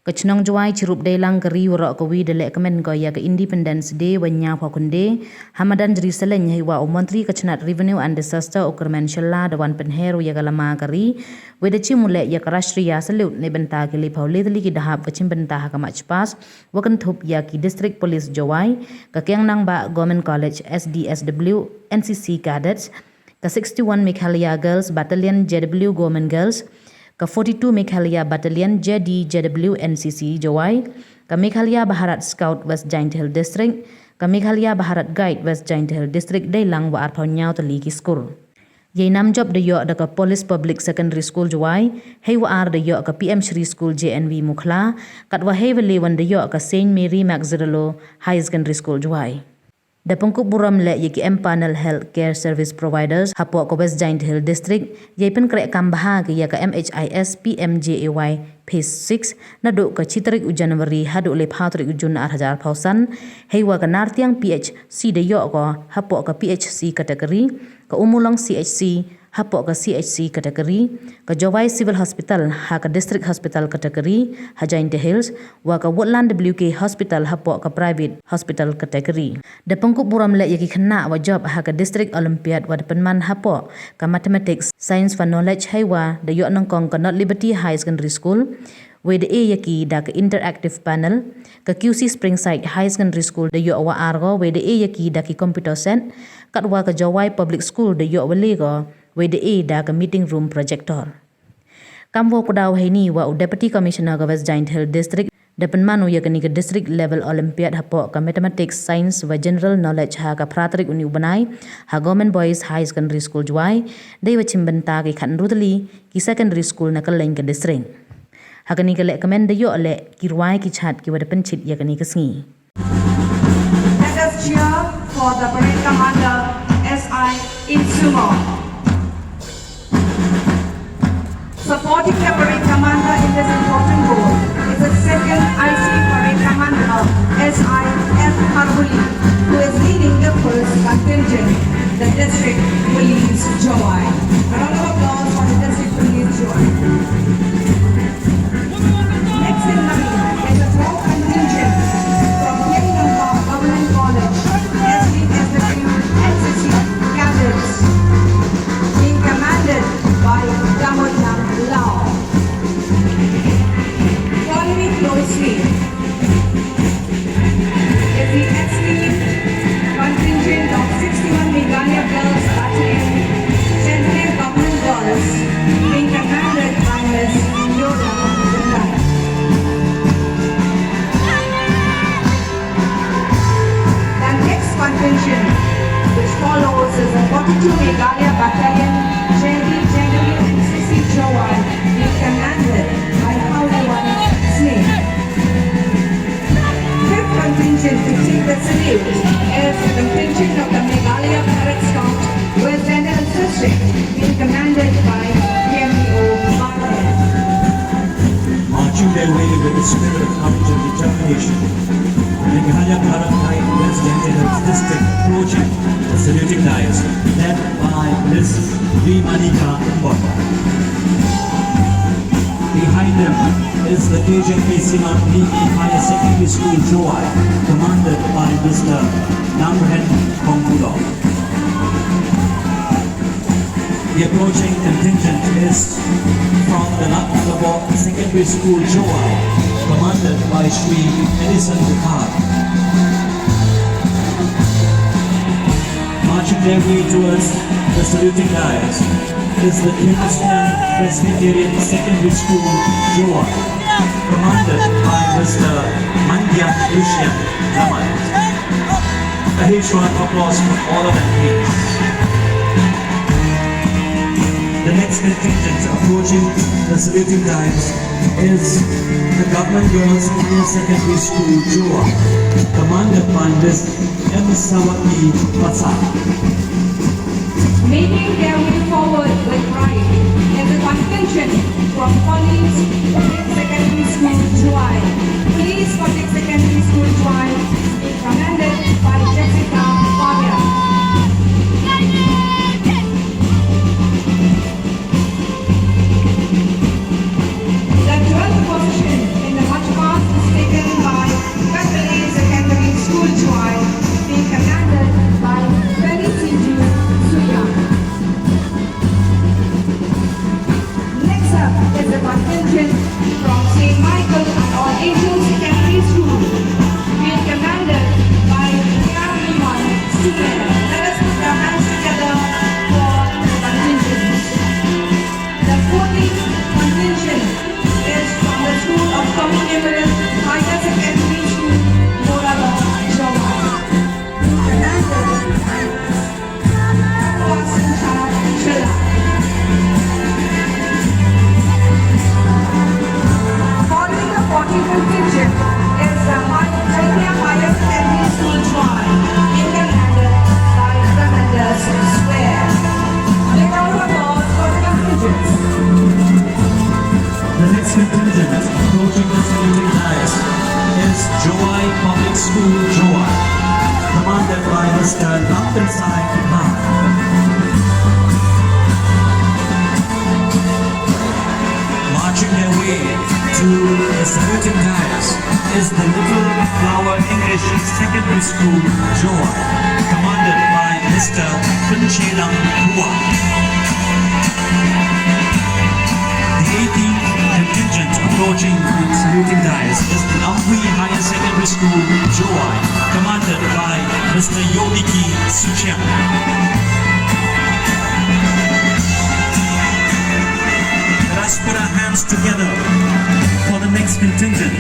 Kachnong Jowai chirup day lang kari wara kawi dele kemen ko ya ke Independence Day wanya pakunde Hamadan Jerusalem hiwa Montri kachnat Revenue and Disaster Occurrence Shalla dawan penheru ya kalama kari wedachi mule ya karashtriya salute ne benta ke li paulitli ki dahap kachim benta ka machpas wakan thup ya ki District Police Jowai ka kyang nang ba Government College SDSW NCC cadets ka 61 Meghalaya Girls Battalion JW Government Girls ka 42 Meghalaya Battalion JW NCC Jowai, ka Meghalaya Bharat Scout West Giant Hill District, ka Meghalaya Bharat Guide West Giant Hill District day lang wa arpaw nyaw tali ki skur. Yay nam job de yo da ka Police Public Secondary School Jowai, hey wa ar de yo ka PM Shri School JNV Mukhla, kat wa hey walewan de yo ka St. Mary Magziralo High Secondary School Jowai. Da pengkup buram le ye ki Panel Health Care Service Providers hapo ko West Giant Hill District ye pen krek kambaha ke ya ka MHIS PMJAY Phase 6 na do ka chitrik u January hadu le phatrik u Jun 2000 heiwa ka nartiang PHC de yo ko hapo ka PHC category ka umulang CHC hapo ka CHC category ka Jowai Civil Hospital ha ka District Hospital category ha Giant Hills wa ka Woodland WK Hospital hapo ka Private Hospital category da pengkup buram le yaki khynnah wa job ha ka District Olympiad wa penman hapo ka Mathematics Science for Knowledge haiwa da yo nang kong ka Not Liberty High Secondary School wede e yaki da ka Interactive Panel ka QC Springside High Secondary School da yo wa argo wede e yaki da ki Computer Set kat wa ka Jowai Public School da yo waligo wede e da ka Meeting Room Projector. Kamwo kudaw haini wa Deputy Commissioner ka West Giant Hill District dapan manu ya ka District Level Olympiad hapo ka Mathematics Science wa General Knowledge ha ka Pratrik uni ubanay ha Government Boys High Secondary School Jowai day wa chimbenta ki khan rutli ki Secondary School na kaleng ka district. Ha ka ni ka le kamen dayo ale ki ruai ki chat ki wa dapan chit ya ka ni kasngi. Let us cheer for the Parade Commander SI Insumo. Supporting the Parade Commander in this important role is the second IC Parade Commander SI F. Harbuli, who is leading the first contingent, the District Police Jowai. A round of applause for the District Police Jowai. Next in line is the 12th contingent from khynnah Government College SDSW NCC cadets, being commanded by Damodar Lao. Following closely is the SC contingent of 61 Meghalaya Girls Battalion, Contingent Government Girls, being commanded by Ms. Wyrta. The next contingent, which follows, is the 42 Meghalaya Battalion, JW NCC Jowai, being commanded by Howlawan Snake. Fifth contingent to take the salute is the contingent of the Meghalaya Bharat Scout West Giant Hill District, being commanded by PMO Martin. Marching their way with the spirit of courage and determination, the Meghalaya Bharat Guide West Giant Hill District approaching the saluting dais, led by Ms. V. Manika Mbota. Behind them is the KJPC Higher Secondary School Jowai, commanded by Mr. Namren Kongkudo. The approaching contingent is from the Laknagabo Secondary School Jowai, commanded by Shri Edison Bukar. Marching their way towards the saluting dais is the Christian Presbyterian Secondary School Jowai, commanded by Mr. Mandyan Lucian Raman. A huge round of applause for all of them, please. The next contingent approaching the saluting dais is the Government Girls Senior Secondary School Jowai, commanded by Ms. M. Sawaki Patsa. Making their way forward with pride is the contingent from Police Public Secondary School Jowai. Police Public Secondary School Jowai, commanded by Jessica Fabia. The 12th position in the March The next contingent approaching the saluting dais is Jowai Public School, Jowai, commanded by Mr. Lampinsai Khynnah. Marching their way to the saluting dais is the Little Flower English Secondary School, Jowai, commanded by Mr. Contingent. The 18th contingent approaching the saluting dais is the Namwi Higher Secondary School, Jowai, commanded by Mr. Yodiki Suchiang. Let us put our hands together for the next contingent,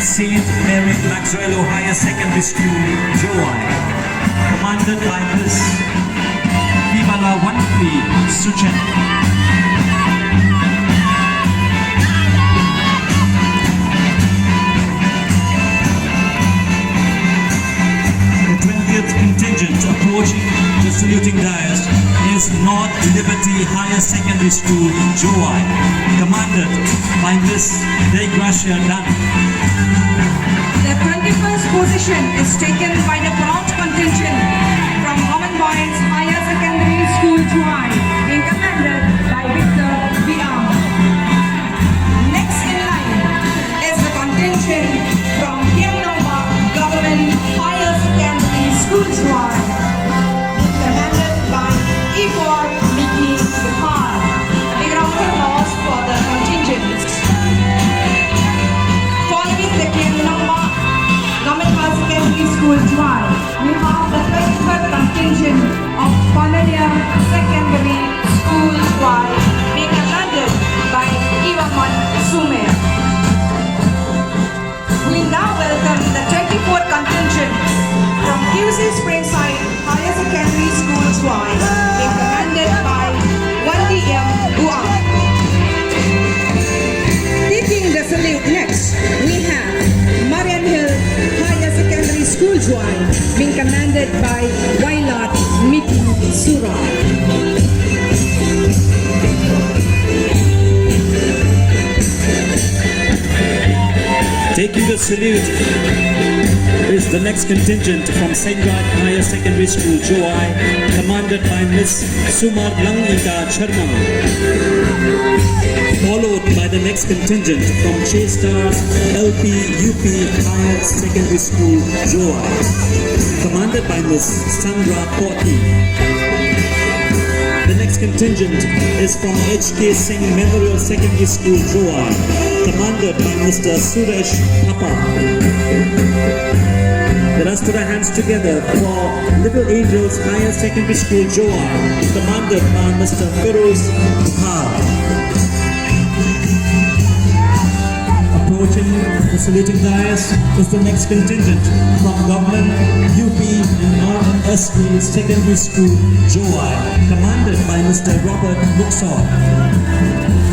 St. Mary Maxwello Higher Secondary School, Jowai, commanded by Miss Vimala Wanpri Suchiang. Contingent approaching the saluting dais is North Liberty Higher Secondary School, Jowai, commanded by Miss Degracia Dunn. The 21st position is taken by the proud contingent from Common Boys Higher Secondary School, Jowai, being commanded by Victor Viam. Next in line is the contingent from Khynnah Government Higher Secondary School, Jowai, commanded by Igor Miki Bihar. Big round of applause for the contingent. Following the Khynnah Government Higher Secondary School, Jowai, we have the 23rd contingent of Panalia Secondary School, Jowai, being commanded by Ivaman Sumer. We now welcome the 24th contingent from QC Springside Higher Secondary School, Jowai, being commanded by Wandi M. Guam. Taking the salute next, we have Marian Hill Higher Secondary School, Jowai, being commanded by Wailat Miki Sura. Taking the salute is the next contingent from St. God Higher Secondary School, Jowai, commanded by Miss Sumar Langika Sharma. Followed by the next contingent from Stars LP UP Higher Secondary School, Jowai, commanded by Miss Sandra Porti. The next contingent is from HK Singh Memorial Secondary School, Jowai, commanded by Mr. Suresh Papa. Let us put our hands together for Little Angels Higher Secondary School, Jowai, commanded by Mr. Feroz Bhar. Approaching the saluting dais is the next contingent from Government UP and Northern SK Secondary School, Jowai, commanded by Mr. Robert Luxor.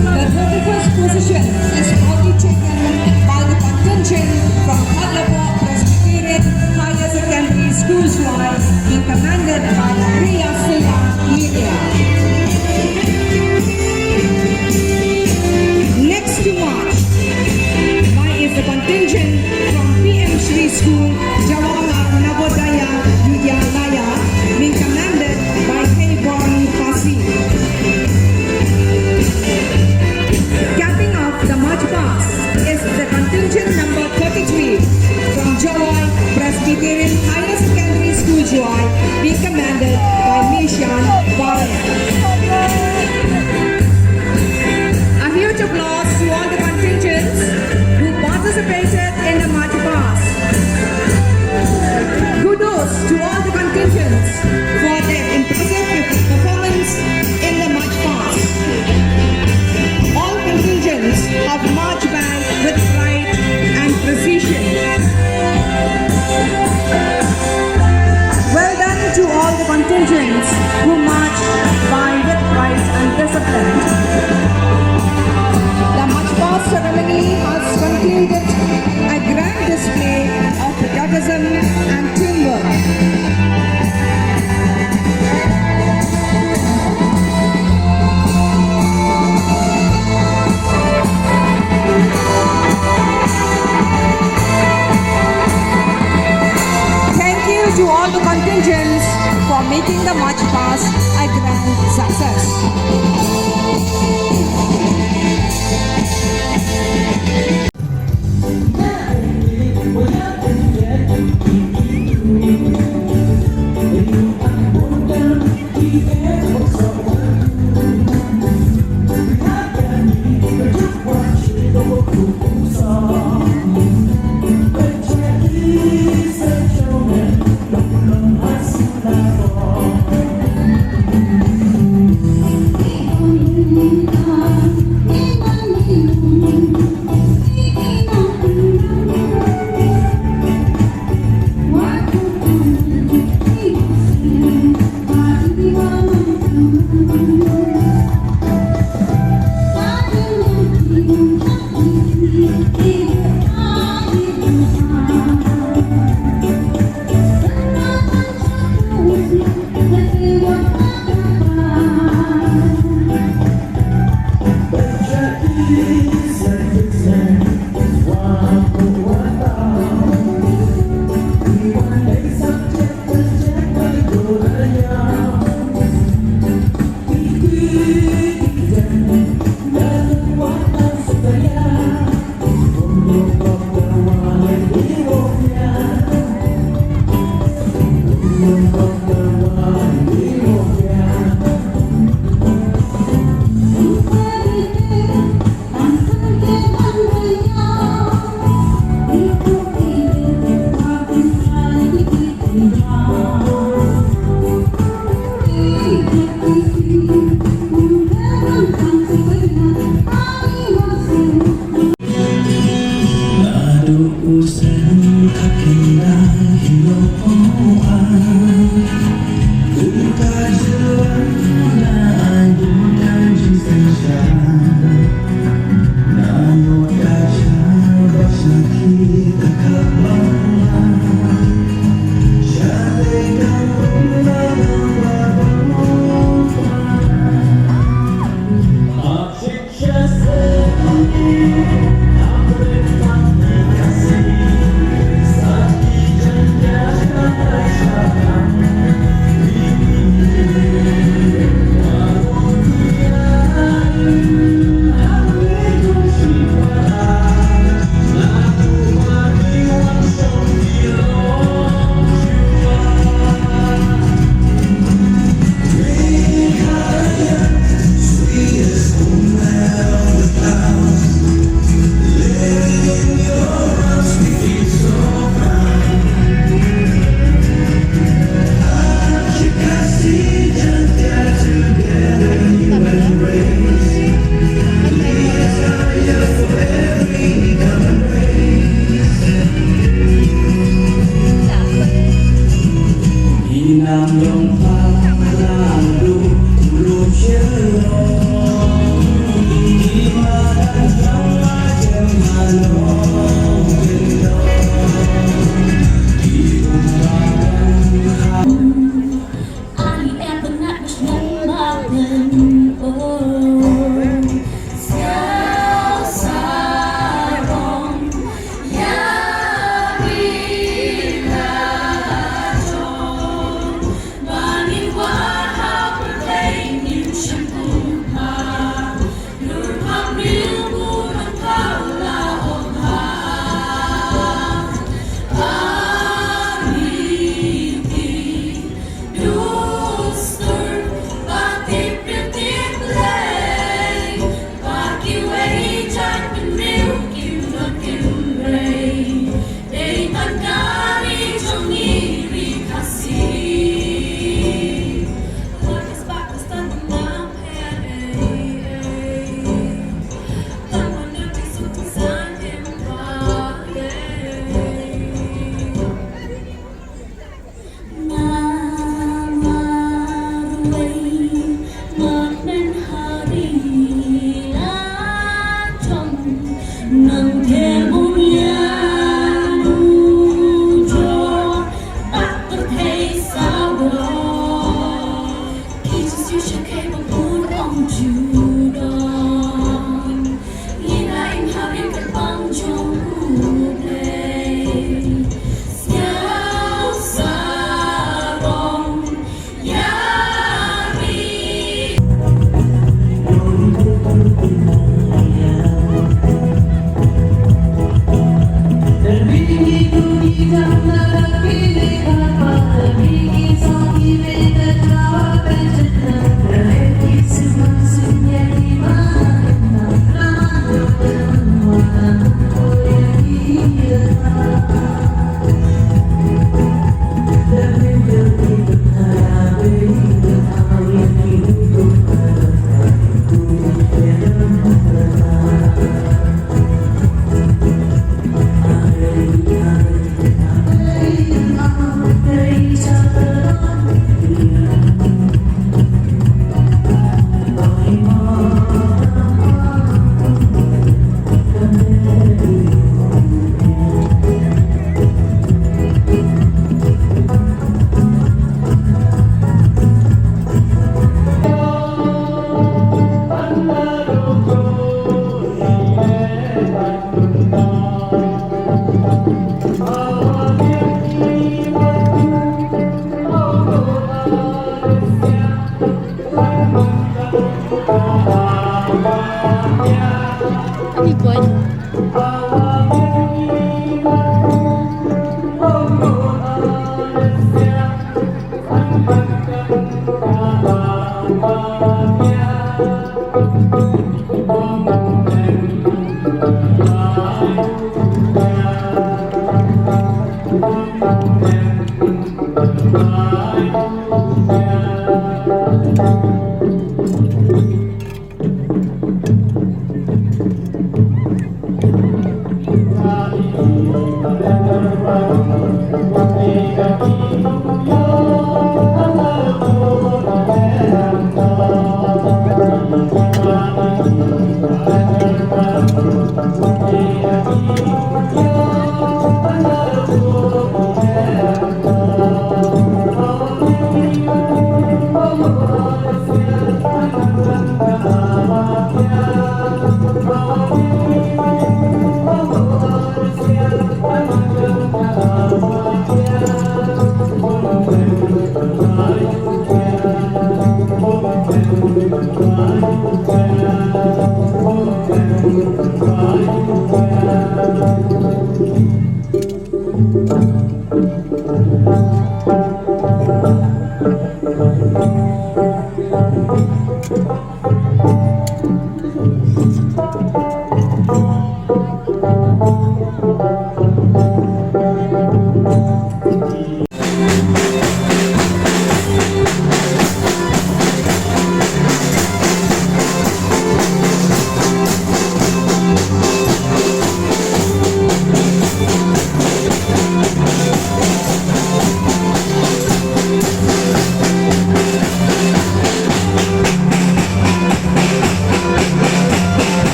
The 31st position is proudly taken by the contingent from Kadlapa Presbyterian Higher Secondary School, Jowai, being commanded by Priya Silva Media. Next to march is the contingent from PM Shri School, Jawahar Navodaya Vidyalaya, being commanded by K. Born Fasi. Capping off making the March Past a grand success.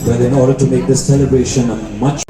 But in order to make this celebration a much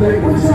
Like what's